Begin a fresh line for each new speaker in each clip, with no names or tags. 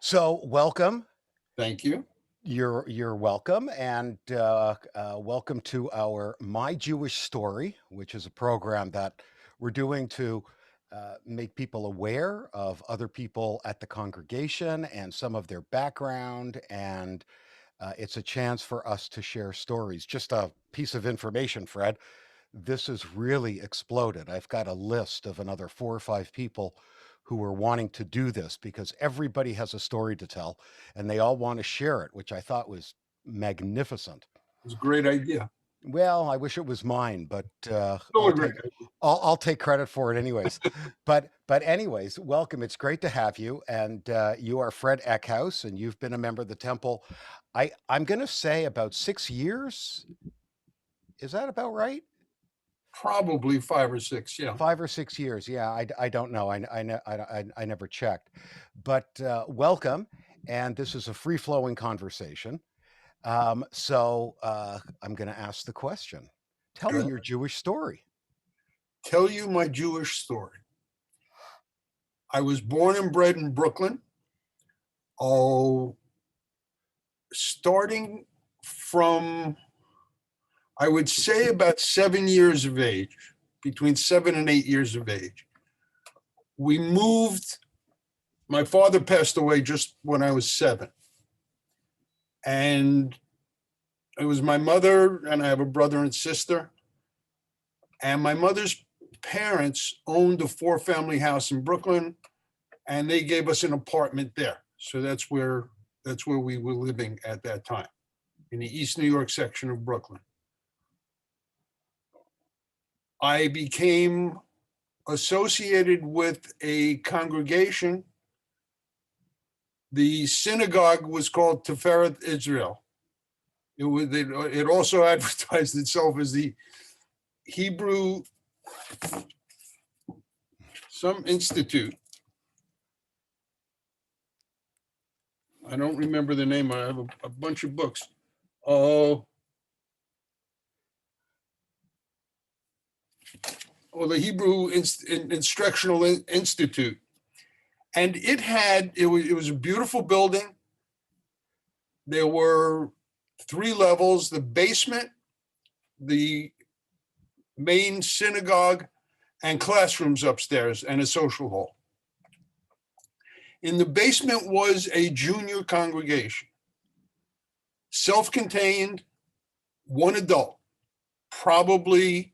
So welcome.
Thank you.
You're welcome, and welcome to our My Jewish Story, which is a program that we're doing to make people aware of other people at the congregation and some of their background, and it's a chance for us to share stories. Just a piece of information, Fred. This has really exploded. I've got a list of another 4 or 5 people who are wanting to do this because everybody has a story to tell and they all want to share it, which I thought was magnificent.
It's a great idea.
Well, I wish it was mine, but
Still a great idea.
I'll take credit for it anyways. But anyways, welcome. It's great to have you, and you are Fred Eckhaus, and you've been a member of the temple. I'm going to say about 6 years. Is that about right?
Probably 5 or 6. Yeah.
5 or 6 years. Yeah, I don't know. I never checked, but welcome. And this is a free flowing conversation. So I'm going to ask the question. Tell me
Good.
your Jewish story.
Tell you my Jewish story. I was born and bred in Brooklyn. Oh, starting from, I would say, about 7 years of age, between 7 and 8 years of age. We moved. My father passed away just when I was 7. And it was my mother, and I have a brother and sister. And my mother's parents owned a 4-family house in Brooklyn, and they gave us an apartment there. So that's where we were living at that time, in the East New York section of Brooklyn. I became associated with a congregation. The synagogue was called Tiferet Israel. It also advertised itself as the Hebrew some institute. I don't remember the name. I have a bunch of books. Oh, the Hebrew Instructional Institute, and it was a beautiful building. There were 3 levels: the basement, the main synagogue, and classrooms upstairs, and a social hall. In the basement was a junior congregation, self-contained, one adult, probably,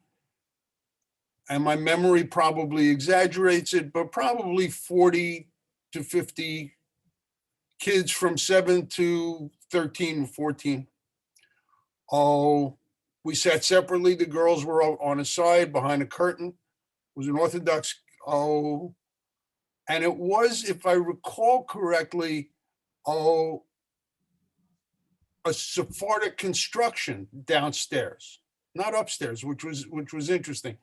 and my memory probably exaggerates it, but probably 40 to 50 kids from 7 to 13, 14. Oh, we sat separately. The girls were on a side behind a curtain. It was an Orthodox, and it was, if I recall correctly, a Sephardic construction downstairs, not upstairs, which was interesting.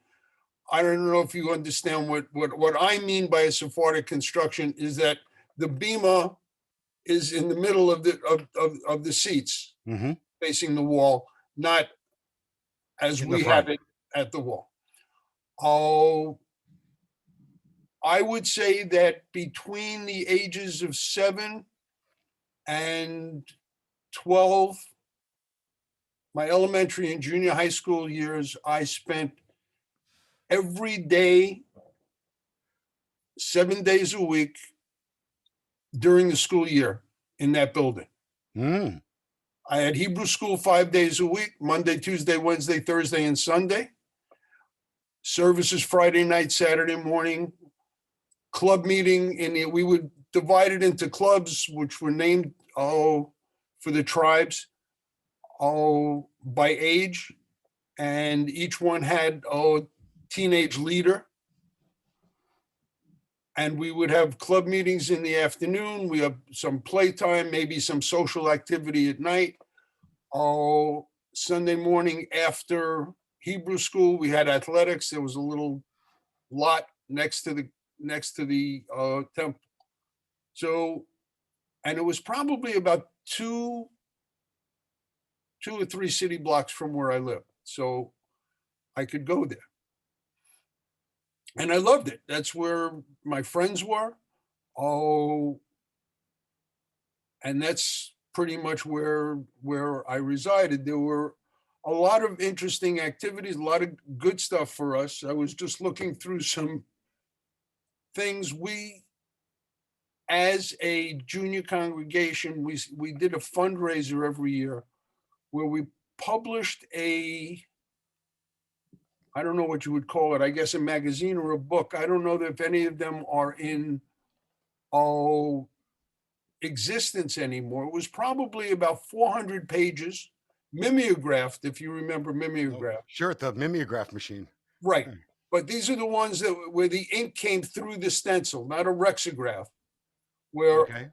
I don't know if you understand what I mean by a Sephardic construction is that the bima is in the middle of the seats
Hmm.
facing the wall, not as
In the
we have
front.
it at the wall. Oh, I would say that between the ages of 7 and 12, my elementary and junior high school years, I spent every day, 7 days a week during the school year in that building.
Mm.
I had Hebrew school 5 days a week: Monday, Tuesday, Wednesday, Thursday, and Sunday. Services Friday night, Saturday morning. Club meeting, and we would divide it into clubs, which were named for the tribes by age, and each one had a teenage leader. And we would have club meetings in the afternoon. We have some playtime, maybe some social activity at night. Sunday morning after Hebrew school, we had athletics. There was a little lot next to the temple. So, and it was probably about two or three city blocks from where I lived. So I could go there. And I loved it. That's where my friends were. Oh, And that's pretty much where I resided. There were a lot of interesting activities, a lot of good stuff for us. I was just looking through some things. We, as a junior congregation, we did a fundraiser every year where we published I don't know what you would call it, I guess a magazine or a book. I don't know if any of them are in existence anymore. It was probably about 400 pages, mimeographed, if you remember
Oh,
mimeograph.
sure, the mimeograph machine.
Right.
Hmm.
But these are the ones that where the ink came through the stencil, not a rexograph, where
Okay.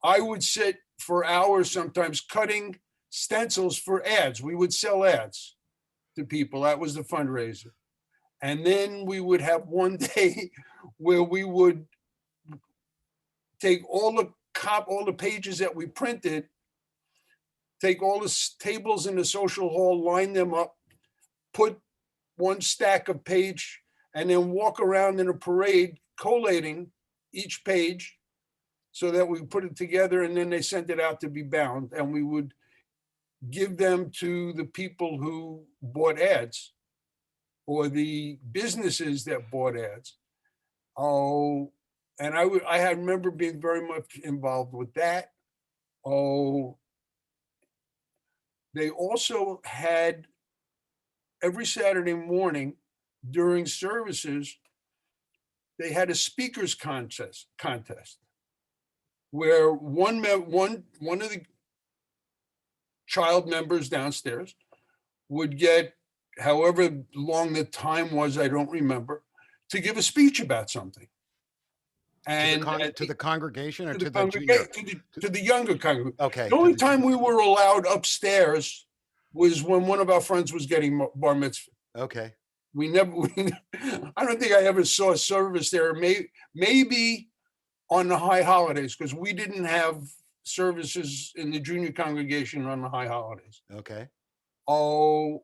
I would sit for hours sometimes cutting stencils for ads. We would sell ads to people. That was the fundraiser. And then we would have one day where we would take all the pages that we printed, take all the tables in the social hall, line them up, put one stack of page, and then walk around in a parade collating each page so that we put it together, and then they sent it out to be bound, and we would give them to the people who bought ads or the businesses that bought ads. Oh, and I remember being very much involved with that. Oh, they also had every Saturday morning during services, they had a speakers contest where one of the child members downstairs would get however long the time was, I don't remember, to give a speech about something. And
To the congregation or
to the
to the junior?
congregation, to the younger congregation.
Okay,
The
to
only
the
time we were allowed upstairs was when one of our friends was getting bar mitzvah.
okay.
We never, I don't think I ever saw a service there. Maybe on the high holidays, because we didn't have services in the junior congregation on the high holidays.
Okay.
Oh,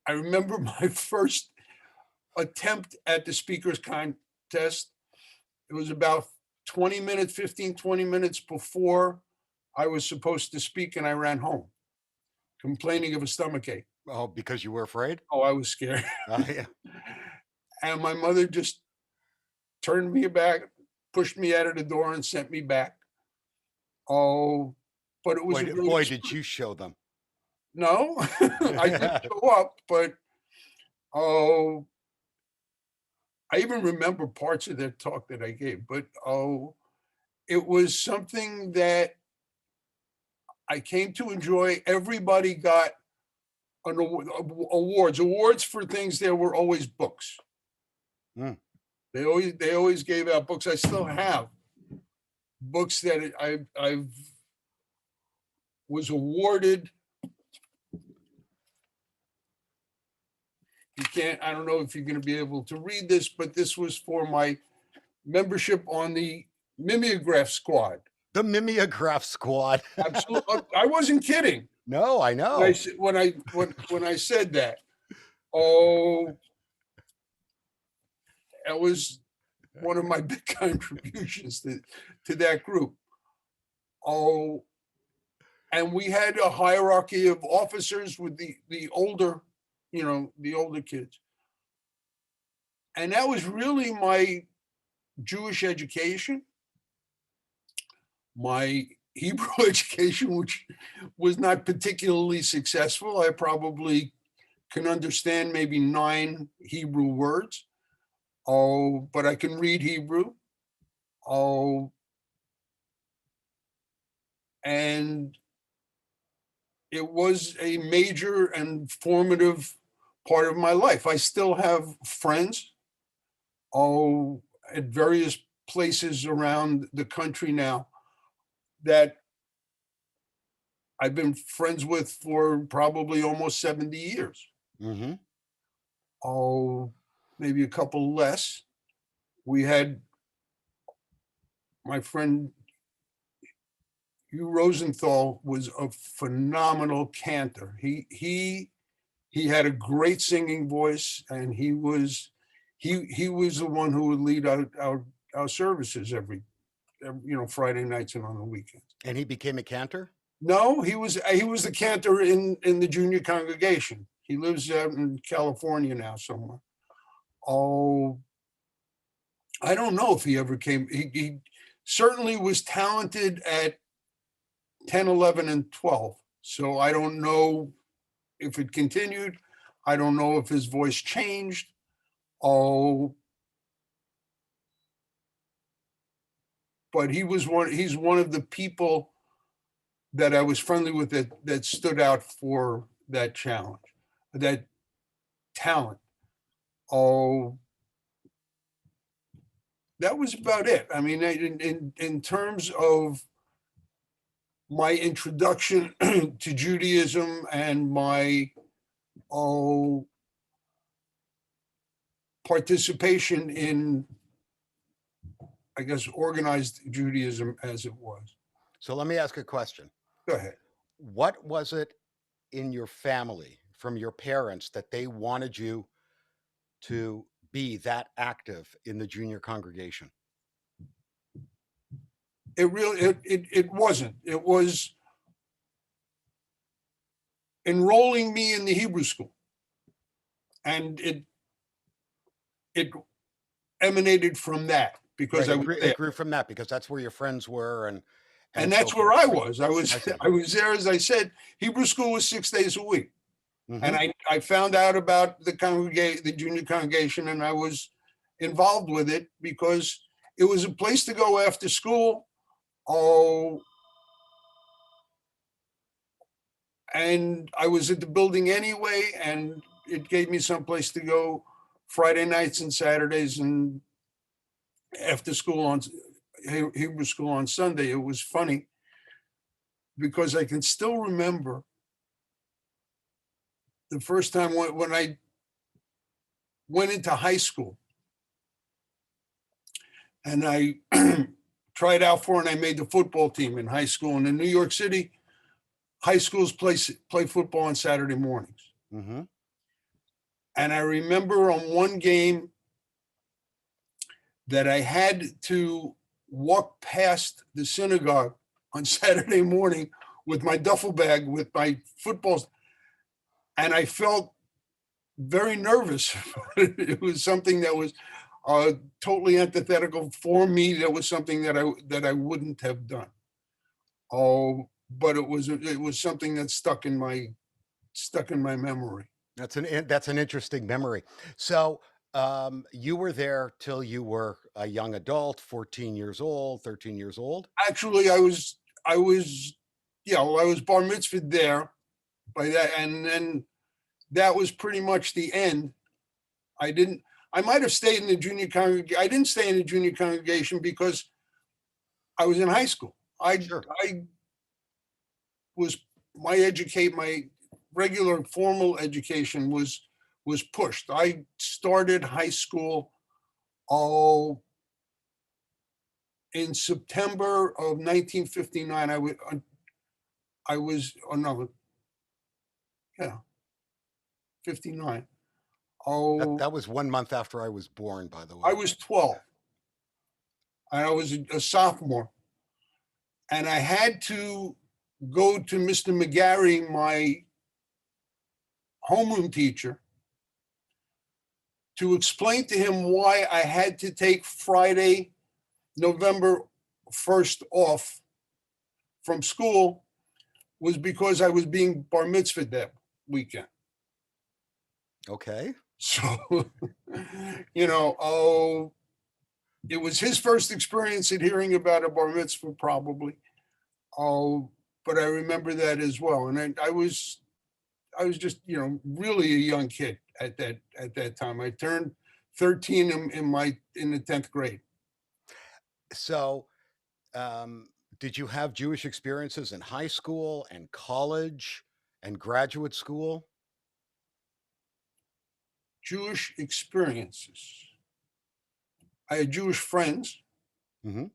I remember my first attempt at the speakers contest. It was about 20 minutes, 15, 20 minutes before I was supposed to speak, and I ran home complaining of a stomachache.
Oh, because you were afraid?
Oh, I was scared.
Yeah.
And my mother just turned me back, pushed me out of the door, and sent me back. Oh, but it was
Boy,
a great
boy, did
experience.
you show them.
No, I did show up, but oh, I even remember parts of that talk that I gave, but oh, it was something that I came to enjoy. Everybody got awards for things. There were always books.
Mm.
They always gave out books. I still have books that I've was awarded. You can't, I don't know if you're going to be able to read this, but this was for my membership on the mimeograph squad.
The mimeograph squad.
Absolutely. I wasn't kidding.
No, I
When
know.
when I said that. Oh, that was one of my big contributions to that group. Oh, and we had a hierarchy of officers with the older, the older kids. And that was really my Jewish education, my Hebrew education, which was not particularly successful. I probably can understand maybe 9 Hebrew words. Oh, but I can read Hebrew. Oh, and it was a major and formative part of my life. I still have friends, at various places around the country now that I've been friends with for probably almost 70 years.
Mm-hmm.
Oh, maybe a couple less. We had my friend Hugh Rosenthal was a phenomenal cantor. He had a great singing voice, and he was the one who would lead our services Friday nights and on the weekends.
And he became a cantor?
No, he was the cantor in the junior congregation. He lives out in California now somewhere. Oh, I don't know if he ever came. He certainly was talented at 10, 11, and 12. So I don't know if it continued. I don't know if his voice changed. Oh, but he's one of the people that I was friendly with that stood out for that challenge, that talent. Oh, that was about it. I mean, in terms of my introduction to Judaism and my participation in, I guess, organized Judaism as it was.
So let me ask a question.
Go ahead.
What was it in your family from your parents that they wanted you to be that active in the junior congregation?
It wasn't. It was enrolling me in the Hebrew school, and it emanated from that because
Right,
I was there.
it grew from that because that's where your friends were,
And
so
that's where
forth.
I was. I was there, as I said. Hebrew school was 6 days a week.
Mhm.
And I found out about the junior congregation, and I was involved with it because it was a place to go after school. Oh, and I was at the building anyway, and it gave me some place to go Friday nights and Saturdays and after school on Hebrew school on Sunday. It was funny because I can still remember the first time when I went into high school and I tried out for and I made the football team in high school. And in New York City, high schools play football on Saturday mornings.
Mm-hmm.
And I remember on one game that I had to walk past the synagogue on Saturday morning with my duffel bag with my footballs, and I felt very nervous. It was something that was totally antithetical for me. That was something that I wouldn't have done. Oh, but it was something that stuck in my memory.
That's an interesting memory. So you were there till you were a young adult, 14 years old, 13 years old.
Actually, I was I was bar mitzvahed there by that, and then that was pretty much the end. I might have stayed in the junior congregation. I didn't stay in the junior congregation because I was in high school.
Sure.
I was my regular formal education was pushed. I started high school in September of 1959. I was oh no, yeah, 59.
That was 1 month after I was born, by the way.
I was 12. And I was a sophomore. And I had to go to Mr. McGarry, my homeroom teacher, to explain to him why I had to take Friday, November 1st off from school was because I was being bar mitzvahed that weekend.
Okay.
So, it was his first experience at hearing about a bar mitzvah, probably. But I remember that as well. And I was just, really a young kid at that time. I turned 13 in the 10th grade.
So, did you have Jewish experiences in high school and college and graduate school?
Jewish experiences. I had Jewish friends.
Mm-hmm.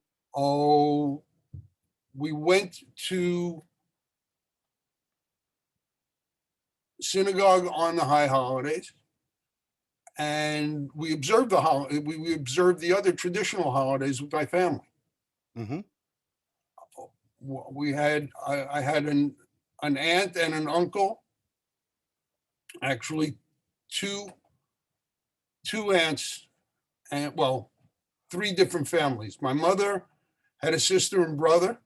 We went to synagogue on the high holidays. and we observed we observed the other traditional holidays with my family.
Mm-hmm.
I had an aunt and an uncle, actually two aunts, and well, three different families. My mother had a sister and brother,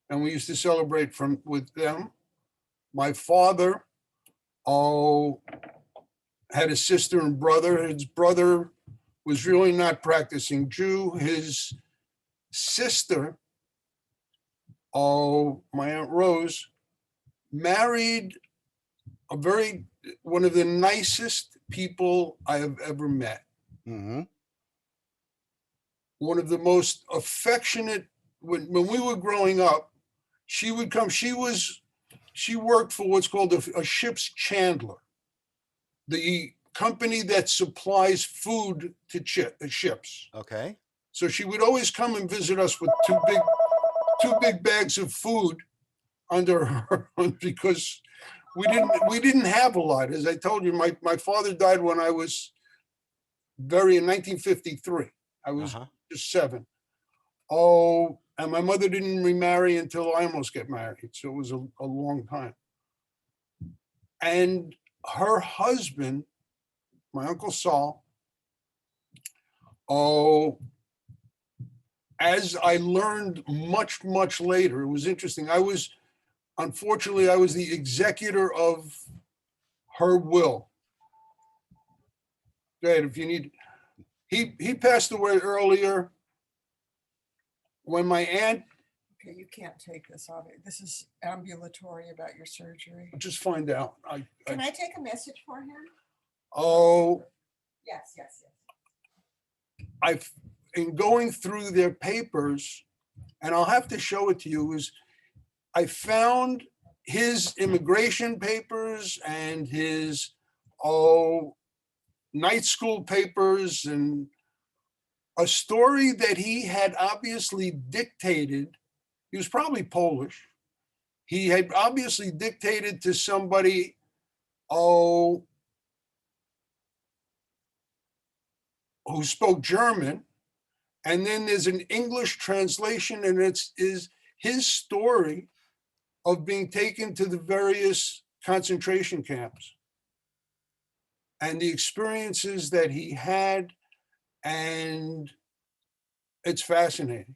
and we used to celebrate with them. My father, oh, had a sister and brother. His brother was really not practicing Jew. His sister, oh, my Aunt Rose, married one of the nicest people I have ever met.
Mm-hmm.
One of the most affectionate, when we were growing up, she would come, she worked for what's called a ship's chandler, the company that supplies food to ships.
Okay.
So she would always come and visit us with two big bags of food under her because we didn't have a lot. As I told you, my father died when I was in 1953. I was
Uh-huh.
just 7. Oh, and my mother didn't remarry until I almost get married. So it was a long time. And her husband, my Uncle Saul, oh, as I learned much, much later, it was interesting. Unfortunately, I was the executor of her will. Go ahead, if you need. He passed away earlier when my aunt.
Okay, you can't take this off. This is ambulatory about your surgery.
Just find out.
Can I take a message for him?
Oh,
Yes, yes, yes.
in going through their papers, and I'll have to show it to you, is I found his immigration papers and his night school papers, and a story that he had obviously dictated. He was probably Polish. He had obviously dictated to somebody, who spoke German. And then there's an English translation, and is his story of being taken to the various concentration camps and the experiences that he had. And it's fascinating.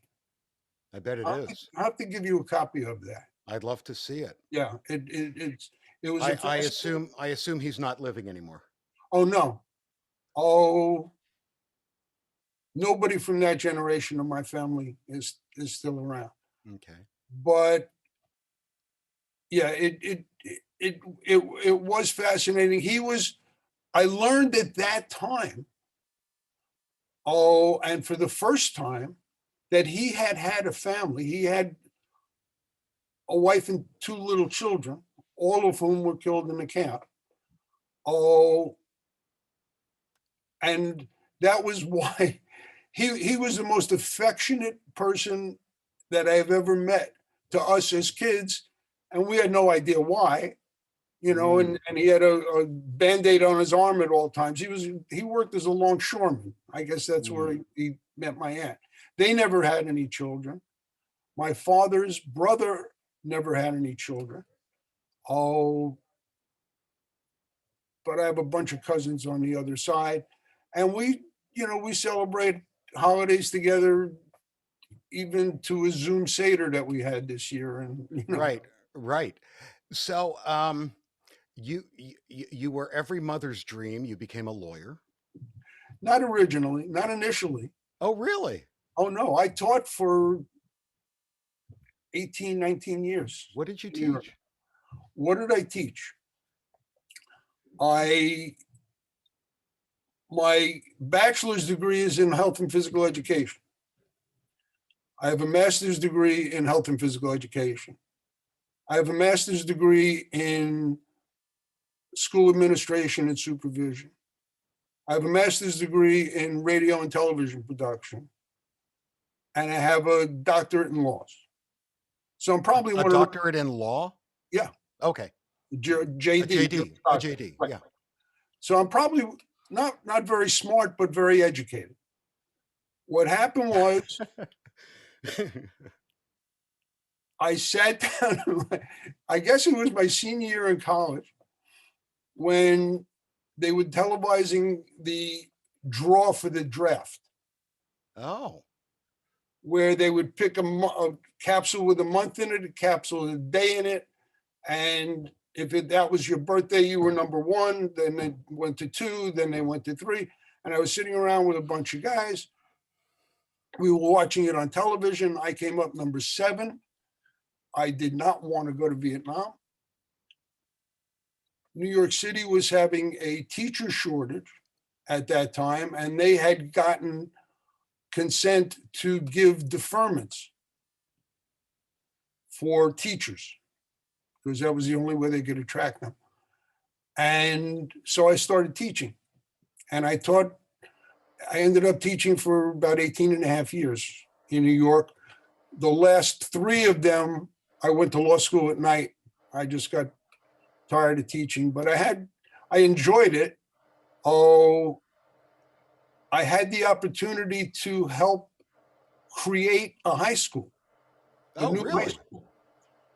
I bet it is.
I have to give you a copy of that.
I'd love to see it.
Yeah, it was a
I assume he's not living anymore.
Oh no. Oh, nobody from that generation of my family is still around.
Okay.
But yeah, it was fascinating. I learned at that time, and for the first time, that he had a family. He had a wife and 2 little children, all of whom were killed in the camp. Oh, and that was why he was the most affectionate person that I have ever met to us as kids, and we had no idea why, and he had a Band-Aid on his arm at all times. He worked as a longshoreman. I guess that's where he met my aunt. They never had any children. My father's brother never had any children. Oh, but I have a bunch of cousins on the other side, and we celebrate holidays together, even to a Zoom Seder that we had this year. And
Right. So, you were every mother's dream. You became a lawyer.
not originally, not initially.
Oh, really?
Oh no, I taught for 18, 19 years.
What did you teach?
What did I teach? My bachelor's degree is in health and physical education. I have a master's degree in health and physical education. I have a master's degree in school administration and supervision. I have a master's degree in radio and television production. And I have a doctorate in laws. So I'm probably
A doctorate in law?
Yeah.
Okay.
JD.
A JD.
Right.
Yeah.
So I'm probably not very smart, but very educated. What happened was I sat down, I guess it was my senior year in college, when they were televising the draw for the draft,
Oh,
where they would pick a capsule with a month in it, a capsule with a day in it. And if that was your birthday, you were number one, then they went to two, then they went to three. And I was sitting around with a bunch of guys. We were watching it on television. I came up number 7. I did not want to go to Vietnam. New York City was having a teacher shortage at that time, and they had gotten consent to give deferments for teachers because that was the only way they could attract them. And so I started teaching, and I ended up teaching for about 18 and a half years in New York. The last 3 of them, I went to law school at night. I just got tired of teaching, but I enjoyed it. Oh, I had the opportunity to help create a high school, a
oh,
new high
really?
school.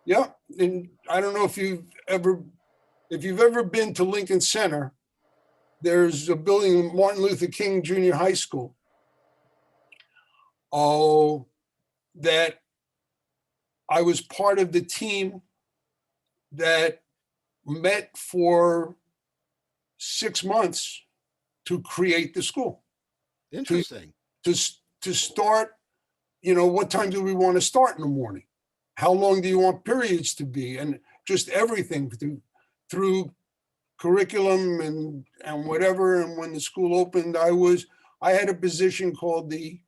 Yeah, and I don't know if you've ever been to Lincoln Center. There's a building, Martin Luther King Junior High School. Oh, that I was part of the team that met for 6 months to create the school, to
Interesting.
to start. What time do we want to start in the morning? How long do you want periods to be? And just everything through curriculum and whatever. And when the school opened, I had a position called the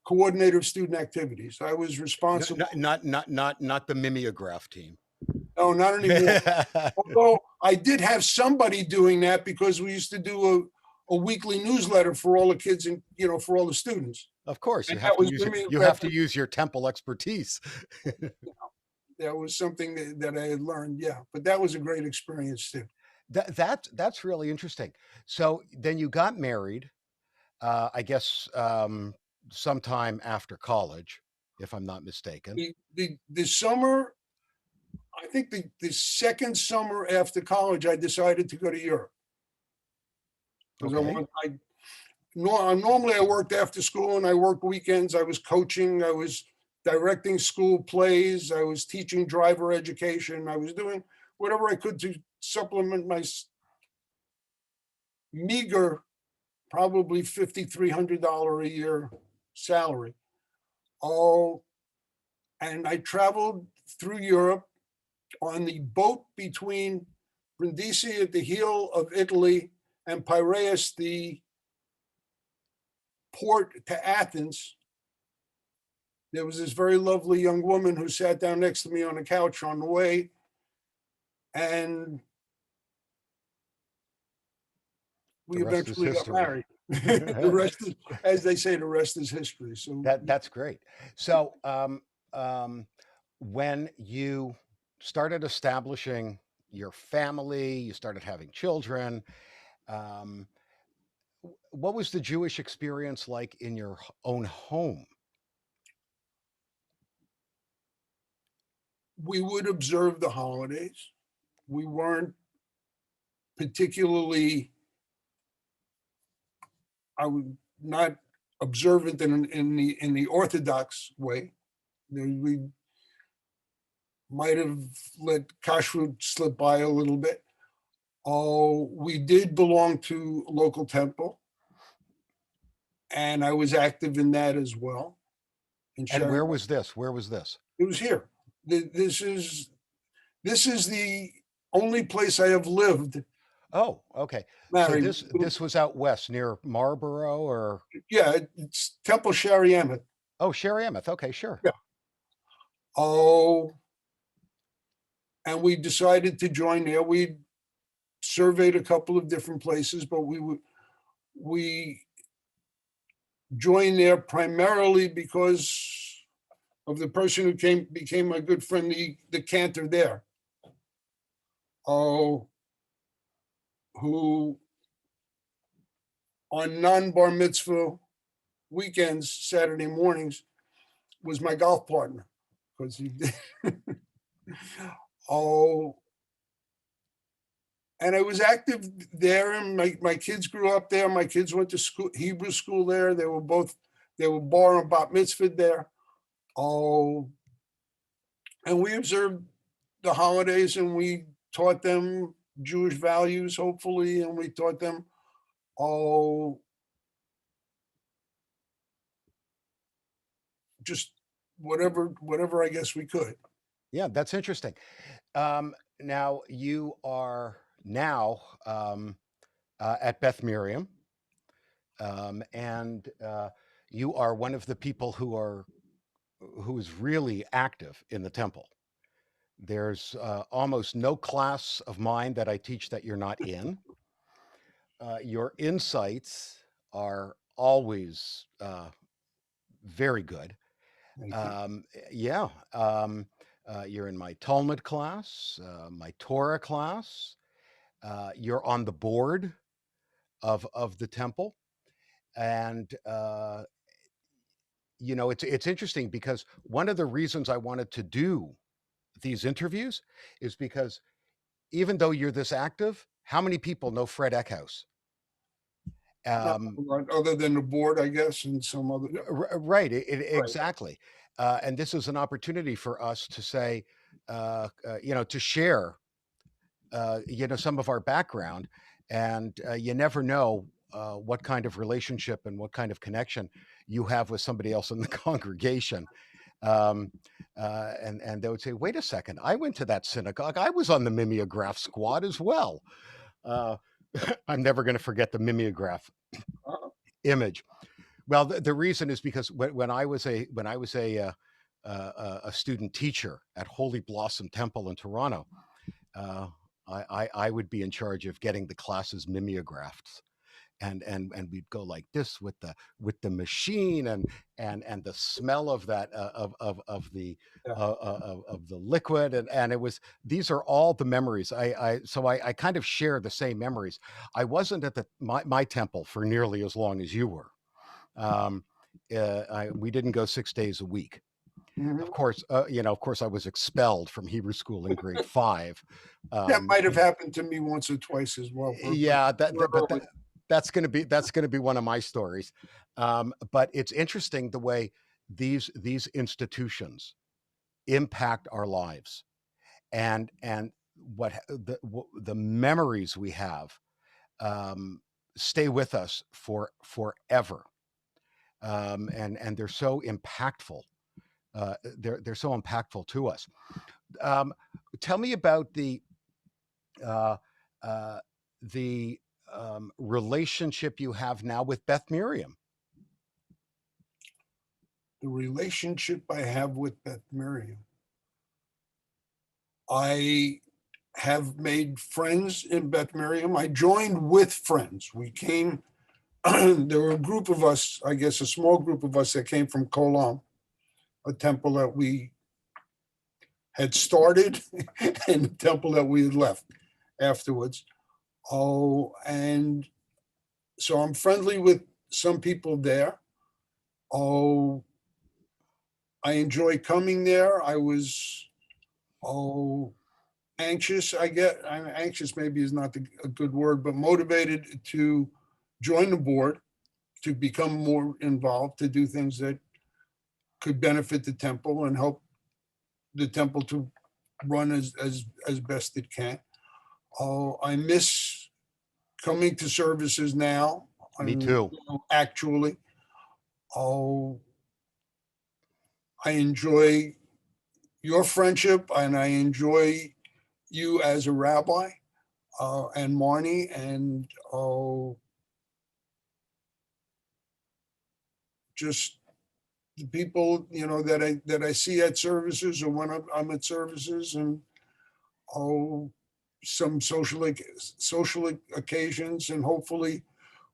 coordinator of student activities. I was responsible.
Not the mimeograph team.
No, not anymore. Although I did have somebody doing that because we used to do a weekly newsletter for all the kids and for all the students.
Of course,
And
you have
that
to
was
use
mimeograph.
your temple expertise.
That was something that I had learned. Yeah, but that was a great experience too.
That's really interesting. So then you got married, I guess sometime after college, if I'm not mistaken.
The summer, I think the second summer after college, I decided to go to Europe because
Okay.
normally I worked after school and I worked weekends. I was coaching, I was directing school plays, I was teaching driver education, I was doing whatever I could to supplement my meager, probably $5,300 a year salary. Oh, and I traveled through Europe on the boat between Brindisi at the heel of Italy and Piraeus, the port to Athens. There was this very lovely young woman who sat down next to me on a couch on the way. And we
The rest is
eventually got
history.
married. The rest is, as they say, the rest is history. So
That's great. So when you started establishing your family, you started having children. Um, what was the Jewish experience like in your own home?
we would observe the holidays. We weren't particularly, I would not observant in the Orthodox way. We might have let kashrut slip by a little bit. Oh, we did belong to a local temple, and I was active in that as well.
And
Sharing,
where was this? Where was this?
it was here. This is the only place I have lived
Oh, okay. So
married.
this was out west near Marlborough or
Yeah, it's Temple Shari Emmett.
oh, Sharyamith. Okay, sure.
Yeah. Oh, and we decided to join there. We surveyed a couple of different places, but we joined there primarily because of the person who became my good friend, the cantor there. Oh, who on non-bar mitzvah weekends, Saturday mornings, was my golf partner, because he did. Oh, and I was active there, and my kids grew up there. My kids went to school, Hebrew school there. They were bar and bat mitzvah there. Oh, and we observed the holidays, and we taught them Jewish values, hopefully, and we taught them, oh, just whatever I guess we could.
Yeah, that's interesting. Now you are now at Beth Miriam, and you are one of the people who is really active in the temple. There's almost no class of mine that I teach that you're not in. Your insights are always very good.
Thank you.
Yeah, you're in my Talmud class, my Torah class. You're on the board of the temple, and it's interesting because one of the reasons I wanted to do these interviews is because even though you're this active, how many people know Fred Eckhaus?
Not
Um,
a lot, other than the board, I guess, and some other.
right,
Right.
exactly. And this is an opportunity for us to say, to share, some of our background, and you never know what kind of relationship and what kind of connection you have with somebody else in the congregation. Um, and they would say, "Wait a second, I went to that synagogue. I was on the mimeograph squad as well." Uh, I'm never going to forget the mimeograph
Uh,
image. Well, the reason is because when I was a student teacher at Holy Blossom Temple in Toronto, uh, I would be in charge of getting the classes mimeographed, and we'd go like this with the machine, and the smell of that
yeah.
of the liquid, and it was these are all the memories. I kind of share the same memories. I wasn't at my temple for nearly as long as you were. um, we didn't go 6 days a week.
Mhm.
Of course, I was expelled from Hebrew school in grade 5.
That
um,
might have happened to me once or twice as well, but
yeah,
we're
but
early.
that's gonna be one of my stories. But it's interesting the way these institutions impact our lives, and the memories we have um, stay with us for forever. And they're so impactful. They're so impactful to us. Um, Tell me about uh, uh, the relationship you have now with Beth Miriam.
The relationship I have with Beth Miriam, I have made friends in Beth Miriam. I joined with friends. We came, there were a group of us, I guess a small group of us that came from Kolam, a temple that we had started and the temple that we had left afterwards. Oh, and so I'm friendly with some people there. Oh, I enjoy coming there. I was, oh, anxious. I'm anxious, maybe is not a good word, but motivated to join the board, to become more involved, to do things that could benefit the temple and help the temple to run as best it can. Oh, I miss coming to services now.
Me
I'm
too.
actually, oh, I enjoy your friendship, and I enjoy you as a rabbi, and Marnie, and just the people that I see at services, or when I'm at services, and oh, some social occasions, and hopefully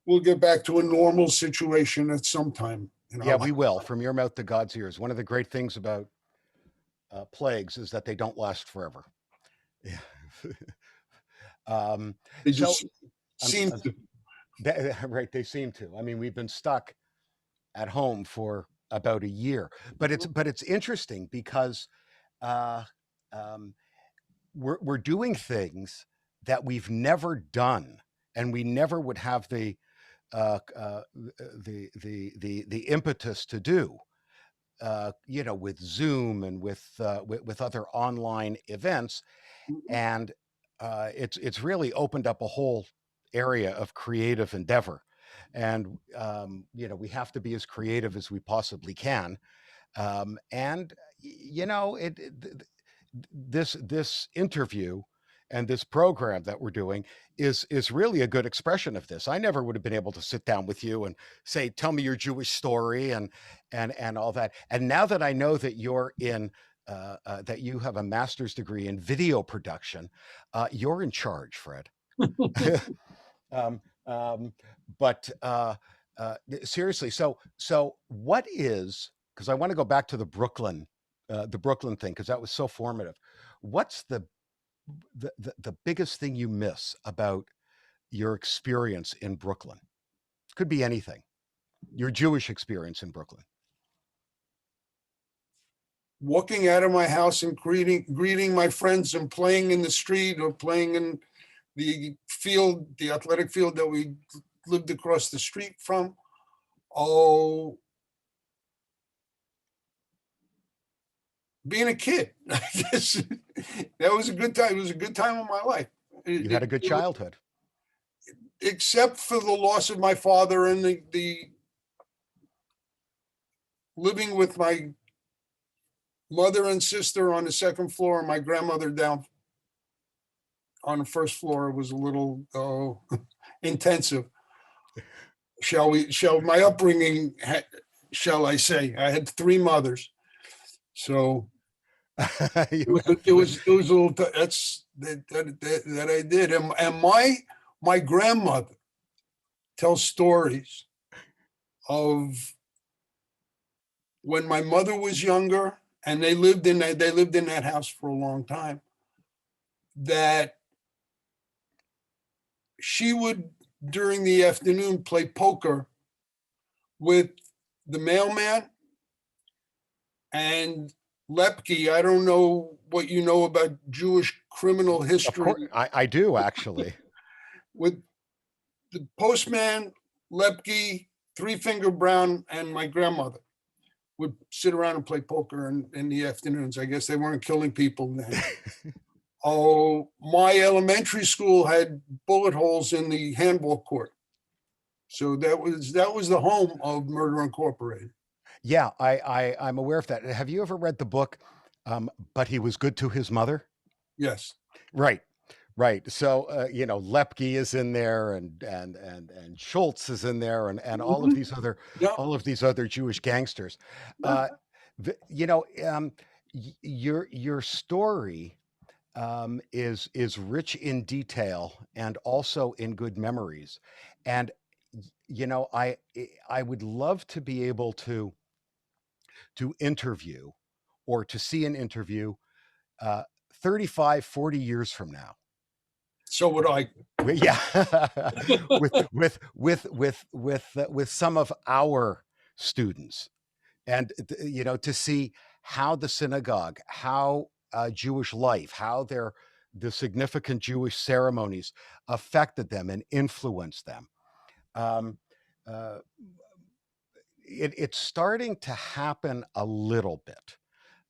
we'll get back to a normal situation at some time in our
Yeah, we
life.
will. From your mouth to God's ears. One of the great things about plagues is that they don't last forever. Yeah. um,
They
so
just
I'm,
seem
I'm
to.
Right, they seem to. I mean, we've been stuck at home for about a year, but it's interesting because uh, um, we're doing things that we've never done, and we never would have the impetus to do. With Zoom and with other online events,
Mhm.
and it's really opened up a whole area of creative endeavor, and we have to be as creative as we possibly can, and this interview and this program that we're doing is really a good expression of this. I never would have been able to sit down with you and say, "Tell me your Jewish story," and all that. And now that I know that that you have a master's degree in video production, you're in charge, Fred. um, um, but seriously, so what is, because I want to go back to the Brooklyn thing, because that was so formative. What's the biggest thing you miss about your experience in Brooklyn? Could be anything. Your Jewish experience in Brooklyn.
Walking out of my house and greeting my friends and playing in the street or playing in the athletic field that we lived across the street from. Oh, being a kid. I guess that was a good time. It was a good time of my life.
You had a good childhood.
Except for the loss of my father and the living with my mother and sister on the second floor and my grandmother down on the first floor was a little intensive. Shall my upbringing, shall I say, I had three mothers. So
You
it was a little, that's, that I did. And my grandmother tells stories of when my mother was younger and they lived in that house for a long time, that she would during the afternoon play poker with the mailman and Lepke. I don't know what you know about Jewish criminal
Of course,
history.
I do actually.
With the postman, Lepke, Three Finger Brown, and my grandmother would sit around and play poker in the afternoons. I guess they weren't killing people then. Oh, my elementary school had bullet holes in the handball court. So that was the home of Murder Incorporated.
Yeah, I'm aware of that. Have you ever read the book, But He Was Good to His Mother?
Yes.
Right. Right. So Lepke is in there, and Schultz is in there, and
Mhm. Yeah.
all of these other Jewish gangsters.
Yeah.
Uh, your story is rich in detail and also in good memories, and I would love to be able to interview or to see an interview uh, 35, 40 years from now.
So would I.
Yeah, with some of our students, and to see how the synagogue, how Jewish life, how the significant Jewish ceremonies affected them and influenced them. Um, uh, it's starting to happen a little bit.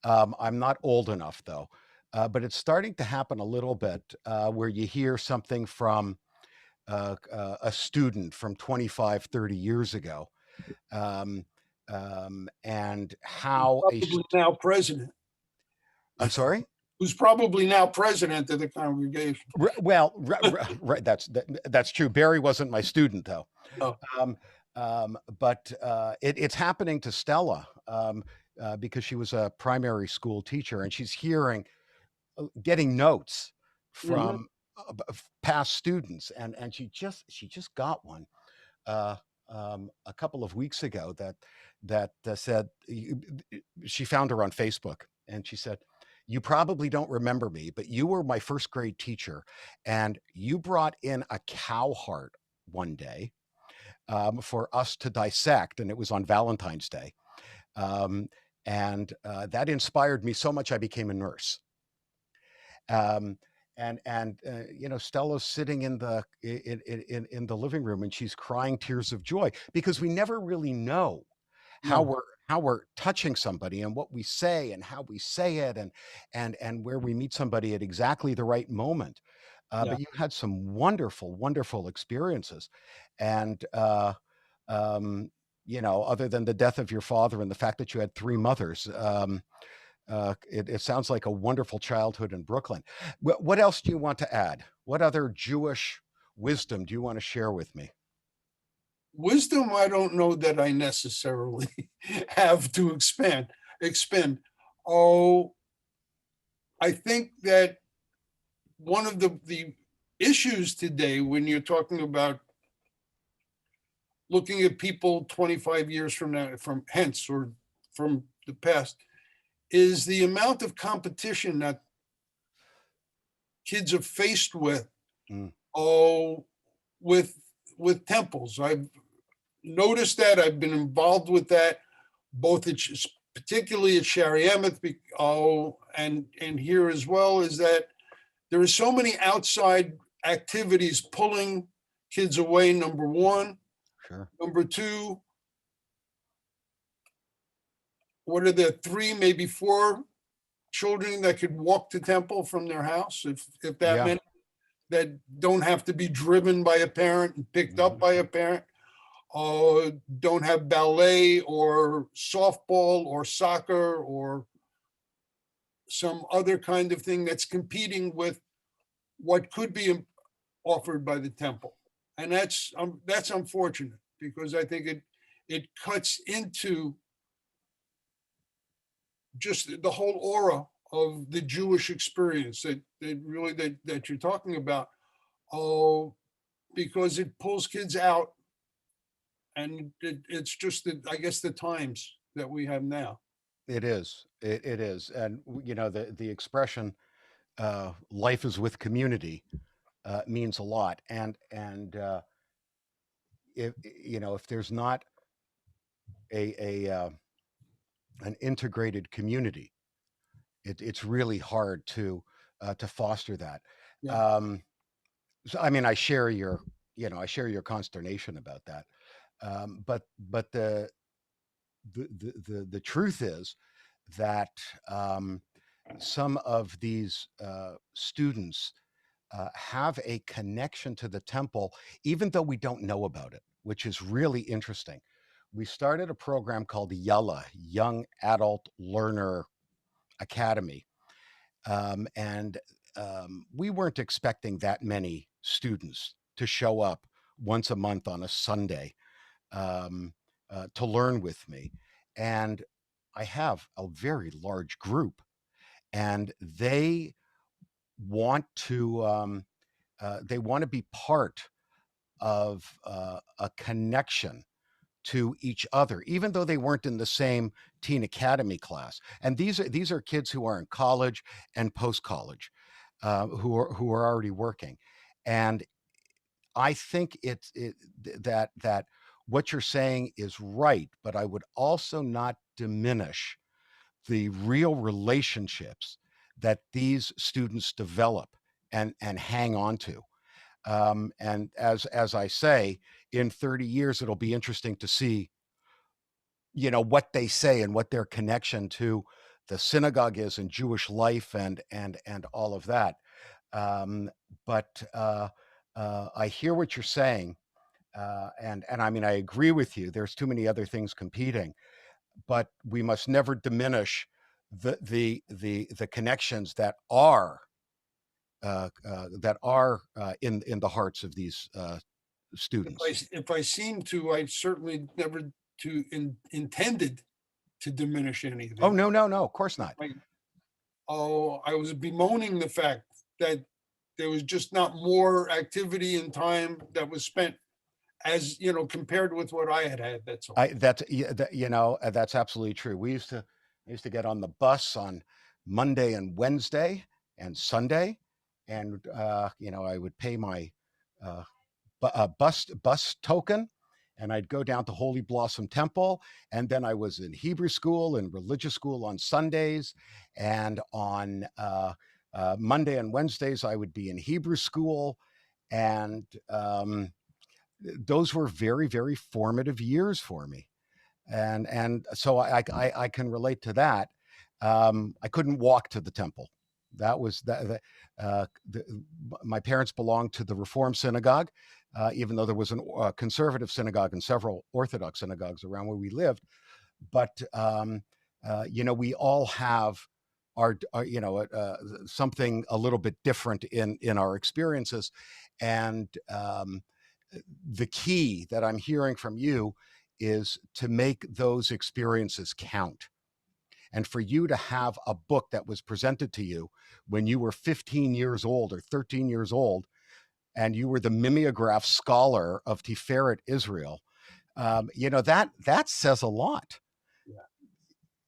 I'm not old enough though, but it's starting to happen a little bit where you hear something from a student from 25, 30 years ago, um, and how
Probably now president.
I'm sorry.
Who's probably now president of the congregation.
Well, right, that's true. Barry wasn't my student though,
Oh,
um, but it's happening to Stella, because she was a primary school teacher, and she's getting notes
mhm.
from past students, and she just got one uh, a couple of weeks ago that said she found her on Facebook, and she said, "You probably don't remember me, but you were my first grade teacher, and you brought in a cow heart one day." for us to dissect, and it was on Valentine's Day. Um, and that inspired me so much. I became a nurse. Um, Stella's sitting in the living room, and she's crying tears of joy because we never really know how
No,
we're touching somebody and what we say and how we say it, and where we meet somebody at exactly the right moment.
yeah.
But you had some wonderful experiences, and other than the death of your father and the fact that you had three mothers, it sounds like a wonderful childhood in Brooklyn. What else do you want to add? What other Jewish wisdom do you want to share with me?
Wisdom, I don't know that I necessarily have to expend. Oh, I think that one of the issues today, when you're talking about looking at people 25 years from now, from hence or from the past, is the amount of competition that kids are faced with.
Mm,
Oh, with temples. I've noticed that. I've been involved with that, both at, particularly at Shari Emmett. And here as well, is that there are so many outside activities pulling kids away. Number one.
sure.
Number two, what are there, three, maybe four children that could walk to temple from their house, if that
Yeah.
many, that don't have to be driven by a parent and picked up
Mhm.
by a parent, don't have ballet or softball or soccer or some other kind of thing that's competing with what could be offered by the temple. And that's unfortunate, because I think it cuts into just the whole aura of the Jewish experience that you're talking about. Oh, because it pulls kids out, and it's just that, I guess, the times that we have now.
It is. It is. And the expression "life is with community" means a lot. And if there's not a an integrated community, it's really hard to foster that.
Yeah,
Um, so I mean, I share your consternation about that. But the truth is that um, some of these students have a connection to the temple, even though we don't know about it, which is really interesting. We started a program called Yalla, Young Adult Learner Academy, and we weren't expecting that many students to show up once a month on a Sunday um, to learn with me. And I have a very large group, and want to they want to be part of a connection to each other, even though they weren't in the same teen academy class. And these are kids who are in college and post college, who are already working. And I think that what you're saying is right, but I would also not diminish the real relationships that these students develop and hang on to. And as I say, in 30 years, it'll be interesting to see, what they say and what their connection to the synagogue is and Jewish life and all of that. Um, but I hear what you're saying, and I mean I agree with you. There's too many other things competing, but we must never diminish the connections that are in the hearts of these students.
If I seem to, I certainly never intended to diminish
Oh,
anything.
no, of course not.
I, I was bemoaning the fact that there was just not more activity and time that was spent, as compared with what I had had. That's all.
That's yeah, that's absolutely true. I used to get on the bus on Monday and Wednesday and Sunday, and I would pay my bus token, and I'd go down to Holy Blossom Temple, and then I was in Hebrew school and religious school on Sundays, and on Monday and Wednesdays I would be in Hebrew school, and those were very, very formative years for me, and so I can relate to that. I couldn't walk to the temple. That was my parents belonged to the Reform synagogue, even though there was a conservative synagogue and several Orthodox synagogues around where we lived. But we all have our something a little bit different in our experiences, and the key that I'm hearing from you is to make those experiences count. And for you to have a book that was presented to you when you were 15 years old or 13 years old, and you were the mimeograph scholar of Tiferet Israel, that says a lot.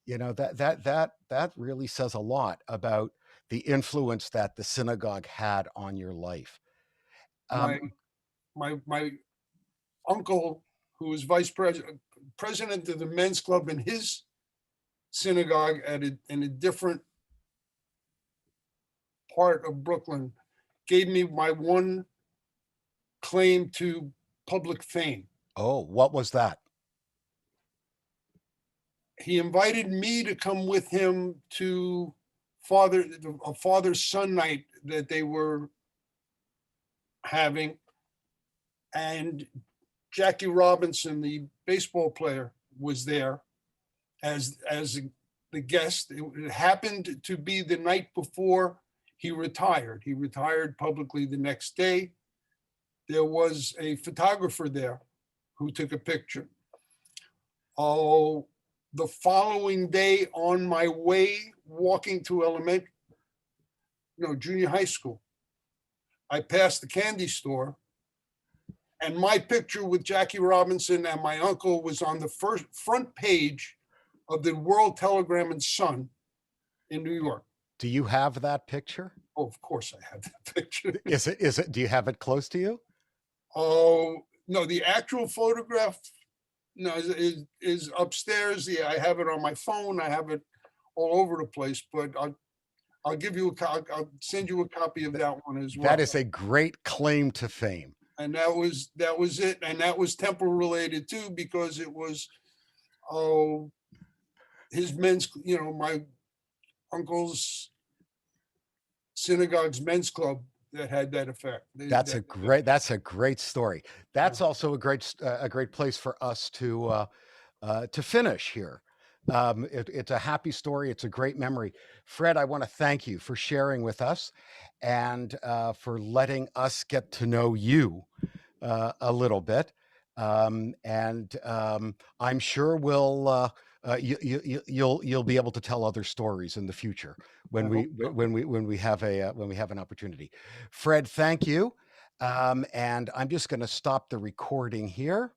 Yeah.
That really says a lot about the influence that the synagogue had on your life.
My my uncle, who was vice president of the men's club in his synagogue in a different part of Brooklyn, gave me my one claim to public fame.
Oh, what was that?
He invited me to come with him to a father-son night that they were having, and Jackie Robinson, the baseball player, was there as the guest. It happened to be the night before he retired. He retired publicly the next day. There was a photographer there who took a picture. Oh, the following day, on my way walking to junior high school, I passed the candy store, and my picture with Jackie Robinson and my uncle was on the front page of the World Telegram and Sun in New York.
Do you have that picture?
Oh, of course I have that picture.
Is it, do you have it close to you?
Oh, no, the actual photograph, no, is upstairs. Yeah, I have it on my phone. I have it all over the place, but I'll give you I'll send you a copy of that one as well.
That is a great claim to fame.
And that was it. And that was temple related too, because it was his men's, my uncle's synagogue's men's club that had that effect.
That's a great story. That's also a great place for us to finish here. It's a happy story. It's a great memory. Fred, I want to thank you for sharing with us, and for letting us get to know you a little bit. I'm sure you'll be able to tell other stories in the future when we have an opportunity. Fred, thank you. And I'm just going to stop the recording here.